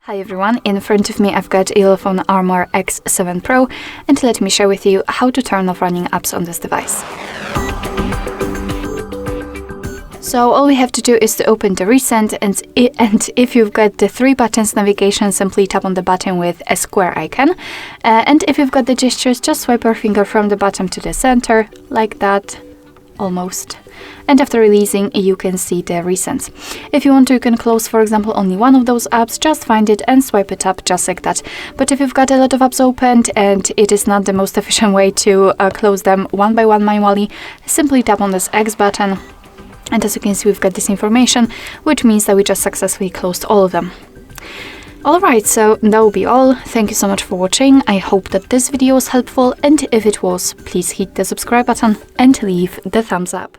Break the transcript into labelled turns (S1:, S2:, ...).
S1: Hi everyone, in front of me I've got Ulefone Armor X7 Pro, and let me share with you how to turn off running apps on this device. So all we have to do is to open the recent, and if you've got the 3 buttons navigation, simply tap on the button with a square icon. And if you've got the gestures, just swipe your finger from the bottom to the center, like that, almost. And after releasing, you can see the recents. If you want to, you can close, for example, only one of those apps, just find it and swipe it up just like that. But if you've got a lot of apps opened and it is not the most efficient way to close them one by one manually, simply tap on this X button. And as you can see, we've got this information, which means that we just successfully closed all of them. Alright, so that will be all. Thank you so much for watching. I hope that this video was helpful, and if it was, please hit the subscribe button and leave the thumbs up.